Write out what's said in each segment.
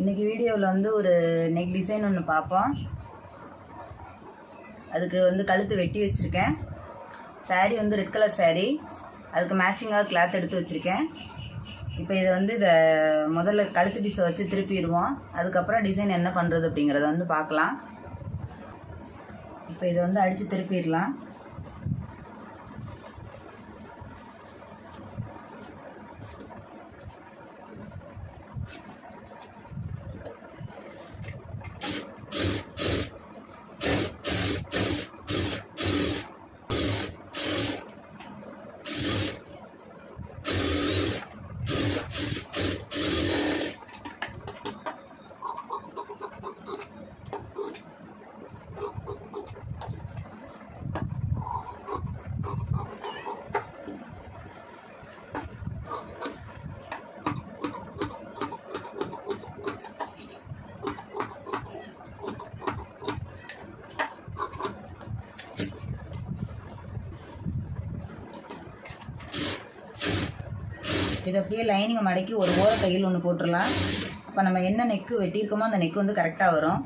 இன்றைக்கி வீடியோவில் வந்து ஒரு நெக் டிசைன் ஒன்று பார்ப்போம். அதுக்கு வந்து கழுத்து வெட்டி வச்சுருக்கேன். சாரீ வந்து ரெட் கலர் சாரீ, அதுக்கு மேட்சிங்காக கிளாத் எடுத்து வச்சுருக்கேன். இப்போ இதை வந்து முதல்ல கழுத்து பீஸை வச்சு திருப்பிடுவோம். அதுக்கப்புறம் டிசைன் என்ன பண்ணுறது அப்படிங்கிறத வந்து பார்க்கலாம். இப்போ இதை வந்து அடித்து திருப்பிடலாம். இதை அப்படியே லைனிங்கை மடக்கி ஒரு ஓர தையல் ஒன்று போட்டுடலாம். அப்போ நம்ம என்ன நெக்கு வெட்டியிருக்கோமோ அந்த நெக்கு வந்து கரெக்டாக வரும்.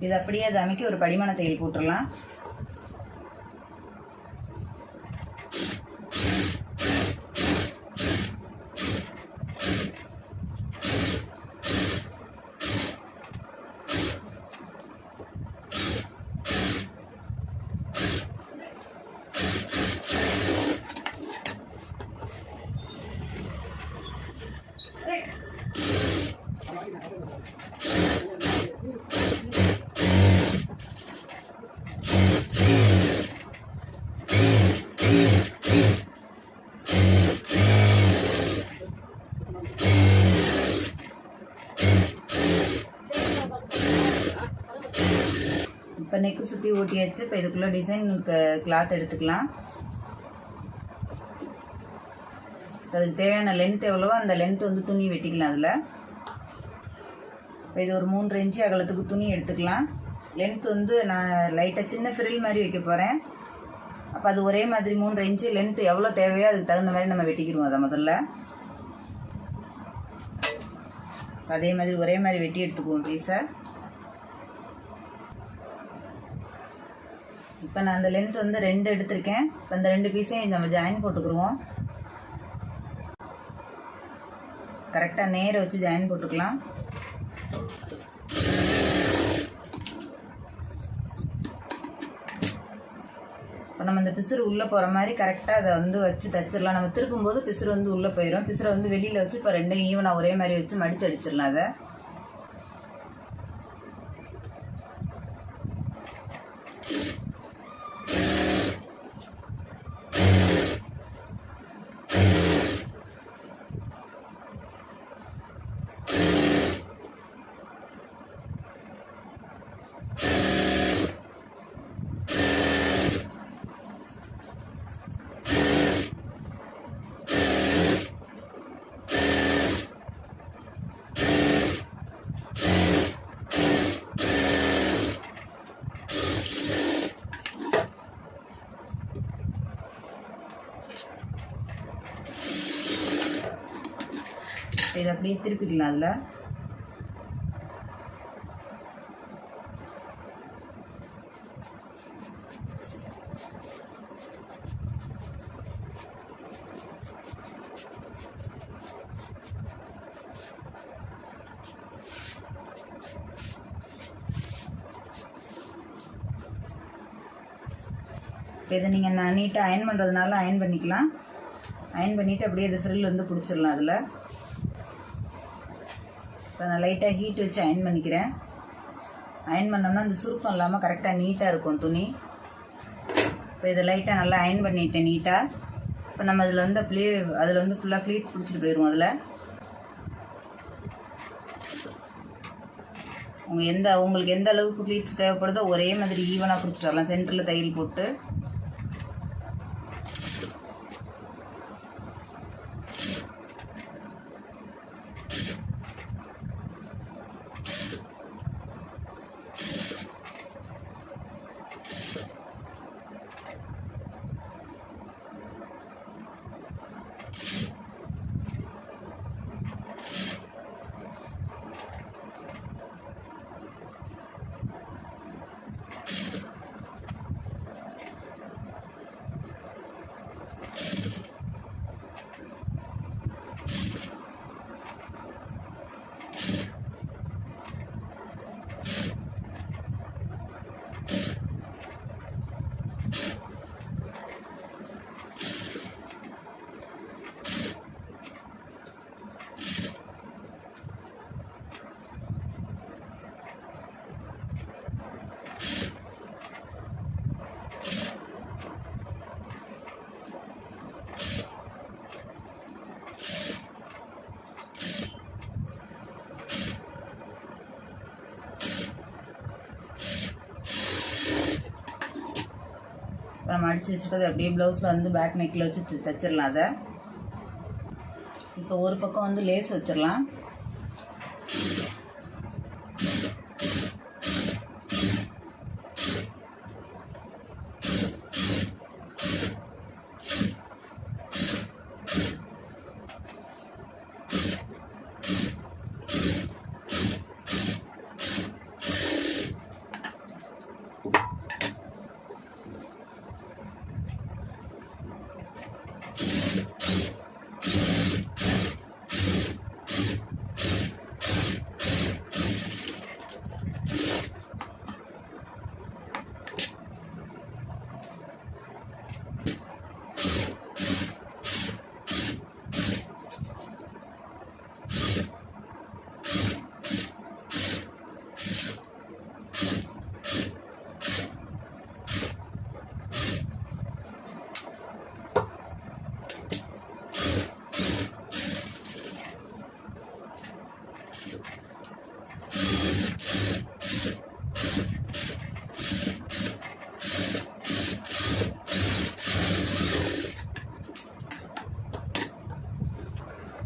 இது அப்படியே அதை அமைக்க ஒரு படிமான தையல் போட்டுடலாம். இப்போ நெக்கு சுற்றி ஓட்டியாச்சு. இப்போ இதுக்குள்ளே டிசைனுக்கு கிளாத் எடுத்துக்கலாம். அதுக்கு தேவையான லென்த் எவ்வளவோ அந்த லென்த் வந்து துணி வெட்டிக்கலாம். அதில் இப்போ இது ஒரு 3 இன்ச்சு அகலத்துக்கு துணி எடுத்துக்கலாம். லென்த் வந்து நான் லைட்டாக சின்ன ஃப்ரில் மாதிரி வைக்க போகிறேன். அப்போ அது ஒரே மாதிரி 3 இன்ச்சு லென்த் எவ்வளோ தேவையோ அதுக்கு தகுந்த மாதிரி நம்ம வெட்டிக்கிடுவோம். அதை முதல்ல அதே மாதிரி ஒரே மாதிரி வெட்டி எடுத்துக்குவோம் பீஸை. இப்போ நான் அந்த லென்த் வந்து 2 எடுத்திருக்கேன். இப்போ அந்த 2 பீஸையும் நம்ம ஜாயின் போட்டுக்குருவோம். கரெக்டாக நேர வச்சு ஜாயின் போட்டுக்கலாம். இப்போ நம்ம இந்த பிசுறு உள்ளே போகிற மாதிரி கரெக்டாக அதை வந்து வச்சு தச்சிடலாம். நம்ம திருப்பும்போது பிசுறு வந்து உள்ளே போயிடும். பிசுரை வந்து வெளியில் வச்சு இப்போ 2 ஈவனாக ஒரே மாதிரி வச்சு மடித்து அடிச்சிடலாம். அதை இதை அப்படியே திருப்பிக்கலாம். அதில் இப்போ இதை நீங்கள் நான் நீட்டாக அயன் பண்ணுறதுனால அயன் பண்ணிக்கலாம். அயன் பண்ணிவிட்டு அப்படியே இது ஃப்ரில் வந்து பிடிச்சிடலாம். அதில் இப்போ நான் லைட்டாக ஹீட் வச்சு அயன் பண்ணிக்கிறேன். அயன் பண்ணோம்னா அந்த சுருக்கம் இல்லாமல் கரெக்டாக நீட்டாக இருக்கும் துணி. இப்போ இதை லைட்டாக நல்லா அயன் பண்ணிவிட்டேன் நீட்டாக. இப்போ நம்ம அதில் வந்து அப்படியே அதில் வந்து ஃபுல்லாக ப்ளீட்ஸ் பிடிச்சிட்டு போயிடுவோம். அதில் உங்களுக்கு எந்த அளவுக்கு ப்ளீட்ஸ் தேவைப்படுதோ ஒரே மாதிரி ஈவனாக கொடுத்துட்டு வரலாம். சென்டரில் தையல் போட்டு நம்ம அடித்து வச்சுக்கிறது அப்படியே ப்ளவுஸில் வந்து பேக் நெக்கில் வச்சு தைச்சிடலாம். அதை இப்போ ஒரு பக்கம் வந்து லேஸ் வச்சிடலாம்.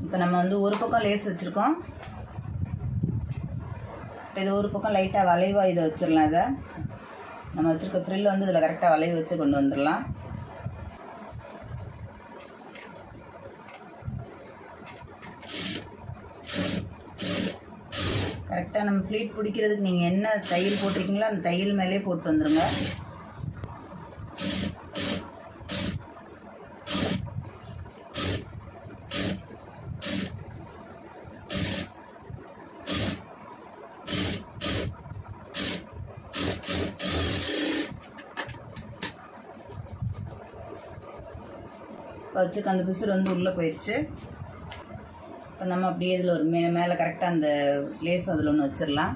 இப்போ நம்ம வந்து ஒரு பக்கம் லேஸ் வச்சுருக்கோம். இப்போ இது ஒரு பக்கம் லைட்டாக வளைவாக இதை வச்சிடலாம். இதை நம்ம வச்சுருக்க ஃப்ரில் வந்து இதில் கரெக்டாக வளைவு வச்சு கொண்டு வந்துடலாம். கரெக்டாக நம்ம ஃப்ளீட் பிடிக்கிறதுக்கு நீங்கள் என்ன தையல் போட்டிருக்கீங்களோ அந்த தையல் மேலே போட்டு வந்துடுங்க. வச்சுக்க அந்த பிசுறு வந்து உள்ளே போயிடுச்சு. இப்போ நம்ம அப்படியே இதில் ஒரு மேலே கரெக்டாக அந்த லேஸ் அதில் ஒன்று வச்சிடலாம்.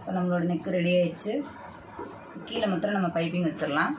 இப்போ நம்மளோட நெக்கு ரெடி ஆயிடுச்சு. கீழே மாத்திரம் நம்ம பைப்பிங் வச்சிடலாம்.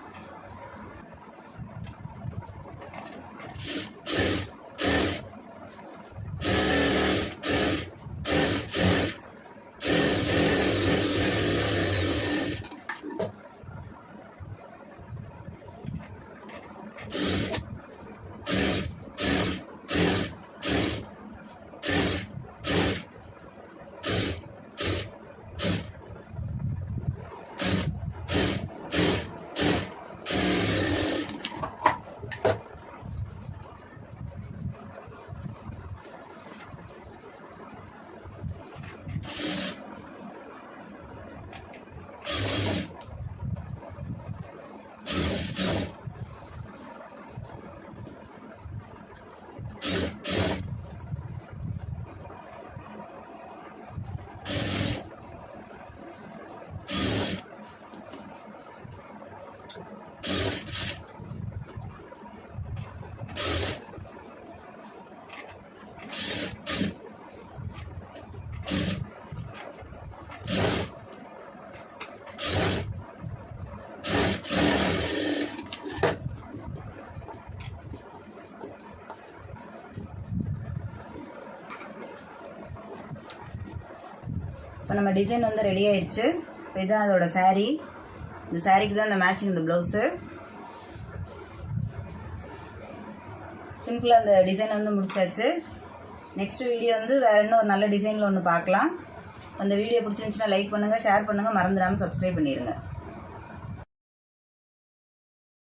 இப்போ நம்ம டிசைன் வந்து ரெடி ஆயிடுச்சு. இப்போ இதுதான் அதோட saree. இந்த சாரீக்கு தான் இந்த மேட்சிங் இந்த ப்ளவுஸு. சிம்பிளாக அந்த டிசைன் வந்து முடிச்சாச்சு. நெக்ஸ்ட் வீடியோ வந்து வேறு இன்னும் ஒரு நல்ல டிசைனில் ஒன்று பார்க்கலாம். அந்த வீடியோ பிடிச்சிருந்துச்சுன்னா லைக் பண்ணுங்கள், ஷேர் பண்ணுங்கள், மறந்துடாமல் சப்ஸ்கிரைப் பண்ணிடுங்க.